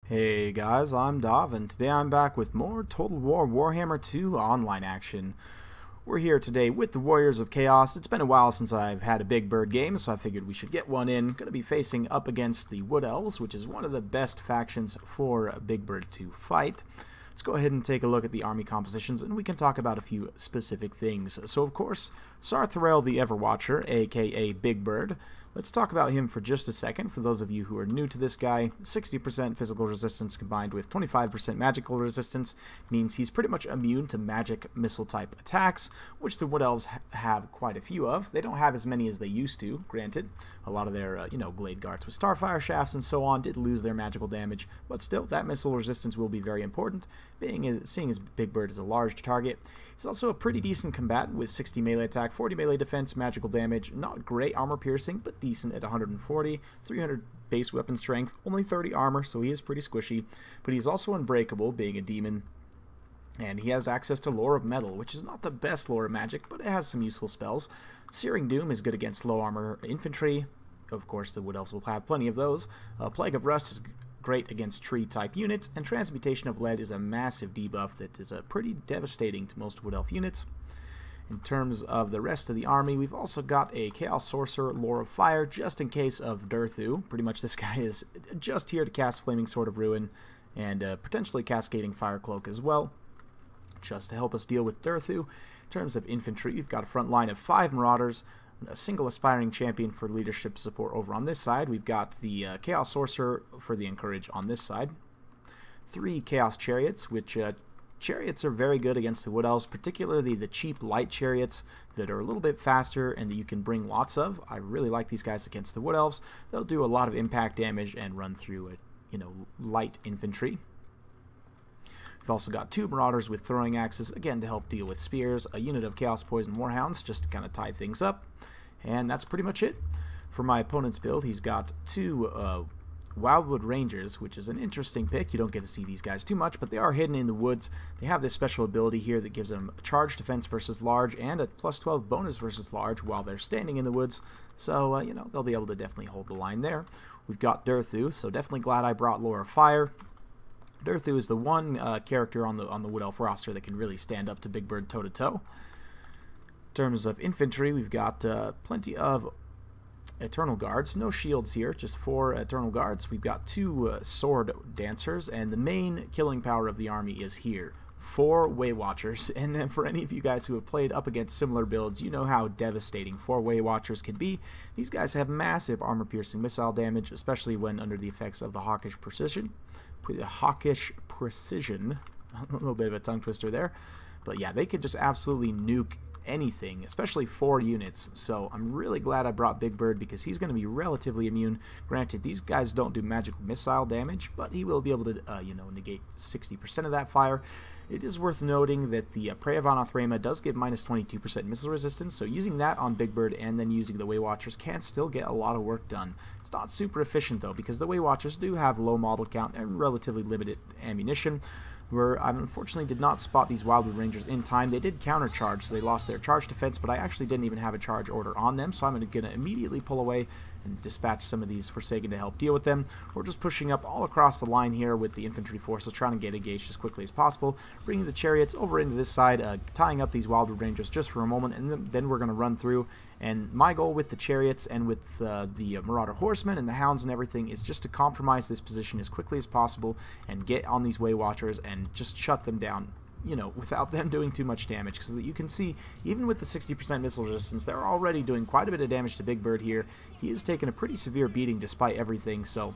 Hey guys, I'm Dov, and today I'm back with more Total War Warhammer 2 online action. We're here today with the Warriors of Chaos. It's been a while since I've had a Big Bird game, so I figured we should get one in. Going to be facing up against the Wood Elves, which is one of the best factions for Big Bird to fight. Let's go ahead and take a look at the army compositions, and we can talk about a few specific things. So, of course, Sarthrel the Everwatcher, aka Big Bird. Let's talk about him for just a second. For those of you who are new to this guy, 60% physical resistance combined with 25% magical resistance means he's pretty much immune to magic missile-type attacks, which the Wood Elves have quite a few of. They don't have as many as they used to, granted. A lot of their, Blade Guards with Starfire Shafts and so on did lose their magical damage, but still, that missile resistance will be very important, seeing as Big Bird is a large target. He's also a pretty decent combatant with 60 melee attack, 40 melee defense, magical damage, not great armor piercing, but decent at 140, 300 base weapon strength, only 30 armor, so he is pretty squishy, but he's also unbreakable, being a demon, and he has access to Lore of Metal, which is not the best lore of magic, but it has some useful spells. Searing Doom is good against low armor infantry. Of course, the Wood Elves will have plenty of those. Plague of Rust is great against tree-type units, and Transmutation of Lead is a massive debuff that is pretty devastating to most Wood Elf units. In terms of the rest of the army, we've also got a Chaos Sorcerer, Lore of Fire, just in case of Durthu. Pretty much this guy is just here to cast Flaming Sword of Ruin, and potentially Cascading Fire Cloak as well, just to help us deal with Durthu. In terms of infantry, we've got a front line of 5 Marauders, a single aspiring champion for leadership support over on this side. We've got the Chaos Sorcerer for the Encourage on this side. 3 Chaos Chariots, which Chariots are very good against the Wood Elves, particularly the cheap light Chariots that are a little bit faster and that you can bring lots of. I really like these guys against the Wood Elves. They'll do a lot of impact damage and run through light infantry. We've also got 2 Marauders with throwing axes, again to help deal with spears, a unit of Chaos Poison Warhounds just to kind of tie things up, and that's pretty much it. For my opponent's build, he's got 2 Wildwood Rangers, which is an interesting pick. You don't get to see these guys too much, but they are hidden in the woods. They have this special ability here that gives them a charge defense versus large and a plus 12 bonus versus large while they're standing in the woods, so they'll be able to definitely hold the line there. We've got Durthu, so definitely glad I brought Lore of Fire. Durthu is the one character on the Wood Elf roster that can really stand up to Big Bird toe-to-toe. In terms of infantry, we've got plenty of Eternal Guards. No shields here, just 4 Eternal Guards. We've got 2 Sword Dancers, and the main killing power of the army is here. 4 Way Watchers, and then for any of you guys who have played up against similar builds, you know how devastating 4 Way Watchers can be. These guys have massive armor-piercing missile damage, especially when under the effects of the Hawkish Precision. A little bit of a tongue twister there, but yeah, they could just absolutely nuke anything, especially 4 units. So I'm really glad I brought Big Bird because he's going to be relatively immune. Granted, these guys don't do magical missile damage, but he will be able to negate 60% of that fire. It is worth noting that the Prey of Anathrema does give minus 22% missile resistance, so using that on Big Bird and then using the Way Watchers can still get a lot of work done. It's not super efficient though, because the Way Watchers do have low model count and relatively limited ammunition, where I unfortunately did not spot these Wildwood Rangers in time. They did countercharge, so they lost their charge defense, but I actually didn't even have a charge order on them, so I'm going to immediately pull away and dispatch some of these Forsaken to help deal with them. We're just pushing up all across the line here with the infantry forces, trying to get engaged as quickly as possible, bringing the Chariots over into this side, tying up these Wildwood Rangers just for a moment, and then we're going to run through. And my goal with the Chariots and with the Marauder Horsemen and the Hounds and everything is just to compromise this position as quickly as possible and get on these Way Watchers and just shut them down, without them doing too much damage, because you can see, even with the 60% missile resistance, they're already doing quite a bit of damage to Big Bird here. He is taking a pretty severe beating despite everything, so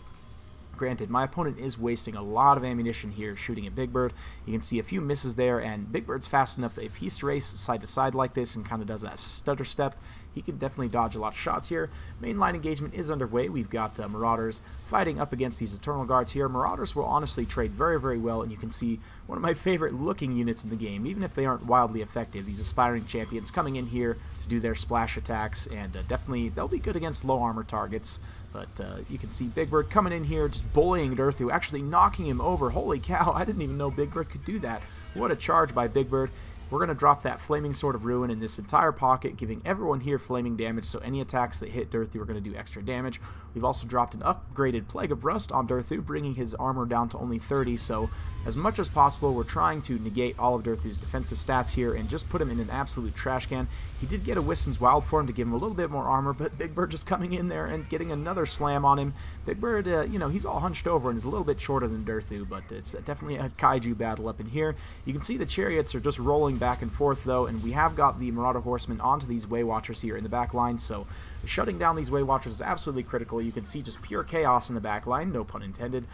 granted, my opponent is wasting a lot of ammunition here shooting at Big Bird. You can see a few misses there, and Big Bird's fast enough that if he strays side to side like this and kind of does that stutter step, he can definitely dodge a lot of shots here. Mainline engagement is underway. We've got Marauders fighting up against these Eternal Guards here. Marauders will honestly trade very, very well, and you can see one of my favorite looking units in the game, even if they aren't wildly effective. These Aspiring Champions coming in here to do their splash attacks, and definitely they'll be good against low armor targets. But you can see Big Bird coming in here, just bullying Durthu, actually knocking him over. Holy cow, I didn't even know Big Bird could do that. What a charge by Big Bird. we're going to drop that Flaming Sword of Ruin in this entire pocket, giving everyone here flaming damage, so any attacks that hit Durthu are going to do extra damage. We've also dropped an upgraded Plague of Rust on Durthu, bringing his armor down to only 30, so as much as possible, we're trying to negate all of Durthu's defensive stats here and just put him in an absolute trash can. He did get a Wiston's Wild form to give him a little bit more armor, but Big Bird just coming in there and getting another slam on him. Big Bird, you know, he's all hunched over and is a little bit shorter than Durthu, but it's definitely a kaiju battle up in here. You can see the Chariots are just rolling back and forth, though, and we have got the Marauder Horsemen onto these Way Watchers here in the back line, so shutting down these Way Watchers is absolutely critical. You can see just pure chaos in the back line, no pun intended,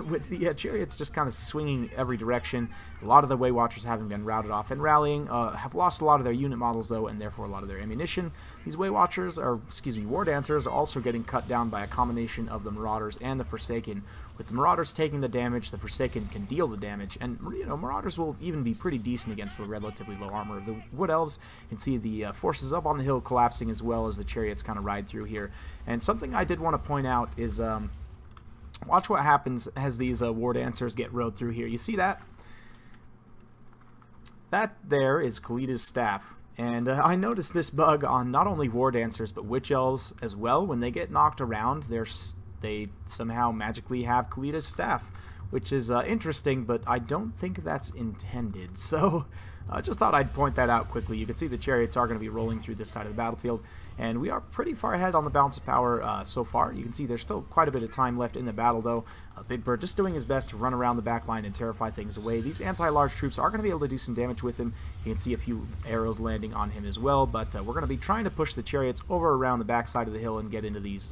with the Chariots just kind of swinging every direction. A lot of the Way Watchers having been routed off and rallying, have lost a lot of their unit models, though, and therefore a lot of their ammunition. These Way Watchers, or excuse me, War Dancers, are also getting cut down by a combination of the Marauders and the Forsaken. With the Marauders taking the damage, the Forsaken can deal the damage, and, you know, Marauders will even be pretty decent against the relatively low armor of the Wood Elves. You can see the forces up on the hill collapsing as well as the Chariots kind of ride through here. And something I did want to point out is, watch what happens as these War Dancers get rode through here. You see that? That there is Khalid's staff. And I noticed this bug on not only War Dancers, but Witch Elves as well. When they get knocked around, they somehow magically have Khalid's staff, which is interesting, but I don't think that's intended. So I just thought I'd point that out quickly. You can see the Chariots are going to be rolling through this side of the battlefield, and we are pretty far ahead on the balance of power so far. You can see there's still quite a bit of time left in the battle, though. Big Bird just doing his best to run around the back line and terrify things away. These anti-large troops are going to be able to do some damage with him. You can see a few arrows landing on him as well, but we're going to be trying to push the Chariots over around the back side of the hill and get into these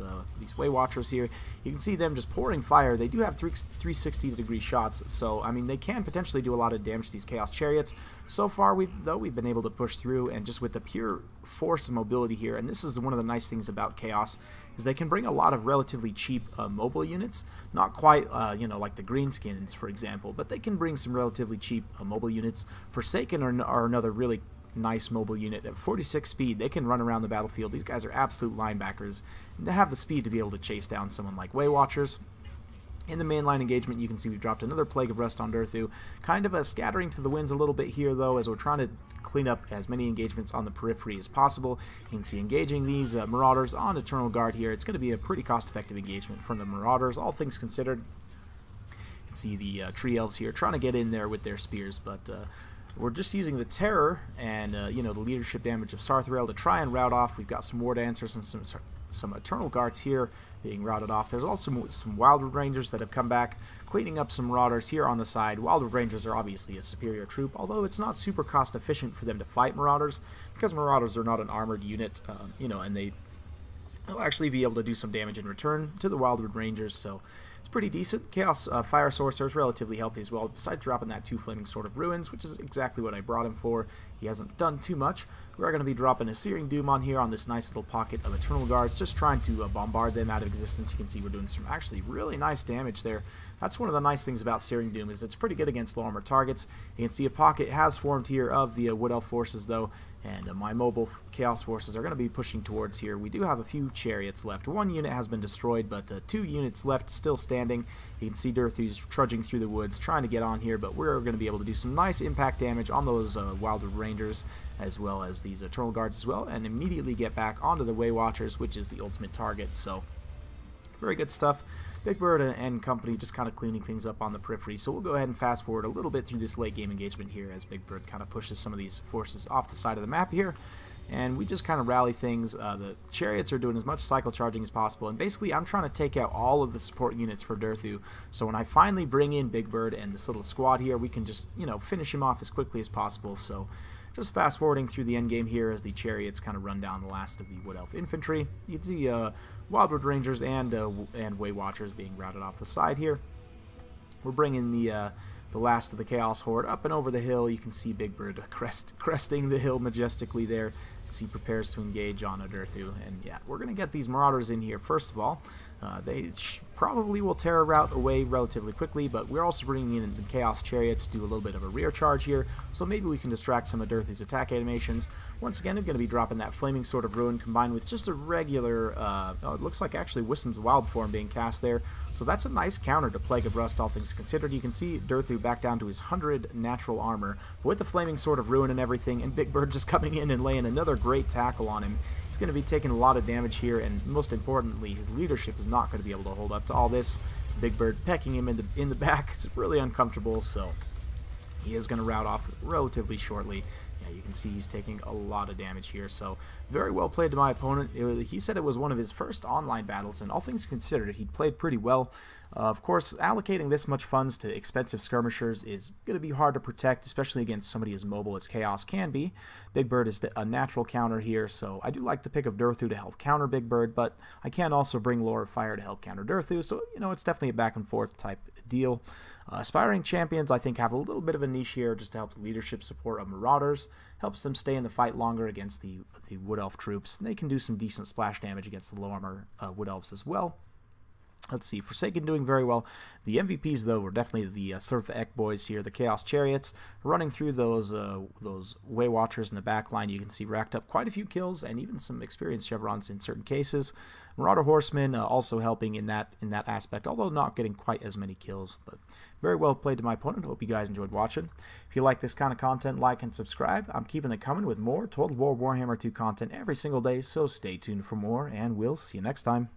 Way Watchers here. You can see them just pouring fire. They do have 360-degree shots, so, I mean, they can potentially do a lot of damage to these Chaos Chariots. So far, we've been able to push through, and just with the pure force and mobility here, and this is one of the nice things about Chaos, is they can bring a lot of relatively cheap mobile units. Not quite, you know, like the Greenskins, for example, but they can bring some relatively cheap mobile units. Forsaken are another really nice mobile unit. At 46 speed, they can run around the battlefield. These guys are absolute linebackers, and they have the speed to be able to chase down someone like Way Watchers. In the mainline engagement, you can see we've dropped another Plague of Rust on Durthu. Kind of scattering to the winds a little bit here, though, as we're trying to clean up as many engagements on the periphery as possible. You can see engaging these Marauders on Eternal Guard here. It's going to be a pretty cost-effective engagement from the Marauders, all things considered. You can see the Tree Elves here trying to get in there with their spears, but we're just using the Terror and, you know, the leadership damage of Sarthrel to try and rout off. We've got some War Dancers and some Eternal Guards here being routed off. There's also some Wildwood Rangers that have come back, cleaning up some Marauders here on the side. Wildwood Rangers are obviously a superior troop, although it's not super cost efficient for them to fight Marauders, because Marauders are not an armored unit, you know, and they'll actually be able to do some damage in return to the Wildwood Rangers, so it's pretty decent. Chaos Fire Sorcerer is relatively healthy as well, besides dropping that 2 Flaming Sword of Ruins, which is exactly what I brought him for. He hasn't done too much. We're going to be dropping a Searing Doom on here on this nice little pocket of Eternal Guards, just trying to bombard them out of existence. You can see we're doing some actually really nice damage there. That's one of the nice things about Searing Doom, is it's pretty good against low armor targets. You can see a pocket has formed here of the Wood Elf forces, though, and my mobile Chaos forces are going to be pushing towards here. We do have a few Chariots left. 1 unit has been destroyed, but 2 units left still standing. You can see Durthu's trudging through the woods trying to get on here, but we're going to be able to do some nice impact damage on those Wildwood Rangers, as well as these Eternal Guards as well, and immediately get back onto the Way Watchers, which is the ultimate target. So very good stuff. Big Bird and company just kind of cleaning things up on the periphery. So we'll go ahead and fast forward a little bit through this late game engagement here as Big Bird kind of pushes some of these forces off the side of the map here. And we just kind of rally things. The Chariots are doing as much cycle charging as possible. And basically, I'm trying to take out all of the support units for Durthu. So when I finally bring in Big Bird and this little squad here, we can just, you know, finish him off as quickly as possible. So just fast forwarding through the endgame here as the Chariots kind of run down the last of the Wood Elf infantry. You can see Wildwood Rangers and Way Watchers being routed off the side here. We're bringing the last of the Chaos Horde up and over the hill. You can see Big Bird cresting the hill majestically there as he prepares to engage on Adurthu. And yeah, we're going to get these Marauders in here first of all. They probably will tear a route away relatively quickly, but we're also bringing in the Chaos Chariots to do a little bit of a rear charge here, so maybe we can distract some of Adurthu's attack animations. Once again, I'm going to be dropping that Flaming Sword of Ruin combined with just a regular, it looks like actually Wisdom's Wild Form being cast there, so that's a nice counter to Plague of Rust, all things considered. You can see Adurthu back down to his 100 natural armor, but with the Flaming Sword of Ruin and everything, and Big Bird just coming in and laying another great tackle on him. He's going to be taking a lot of damage here, and most importantly, his leadership is not going to be able to hold up to all this. Big Bird pecking him in the back is really uncomfortable, so he is going to rout off relatively shortly. Yeah, you can see he's taking a lot of damage here, so very well played to my opponent. He said it was one of his first online battles, and all things considered, he played pretty well. Of course, allocating this much funds to expensive skirmishers is going to be hard to protect, especially against somebody as mobile as Chaos can be. Big Bird is a natural counter here, so I do like the pick of Adurthu to help counter Big Bird, but I can also bring Lore of Fire to help counter Adurthu, so, you know, it's definitely a back and forth type deal. Aspiring Champions, I think, have a little bit of a niche here just to help the leadership support of Marauders. Helps them stay in the fight longer against the Wood Elf troops, and they can do some decent splash damage against the low armor Wood Elves as well. Let's see, Forsaken doing very well. The MVPs, though, were definitely the Surf the Ek boys here, the Chaos Chariots, running through those Way Watchers in the back line. You can see racked up quite a few kills and even some experienced chevrons in certain cases. Marauder Horsemen also helping in that aspect, although not getting quite as many kills. But very well played to my opponent. Hope you guys enjoyed watching. If you like this kind of content, like and subscribe. I'm keeping it coming with more Total War Warhammer 2 content every single day, so stay tuned for more, and we'll see you next time.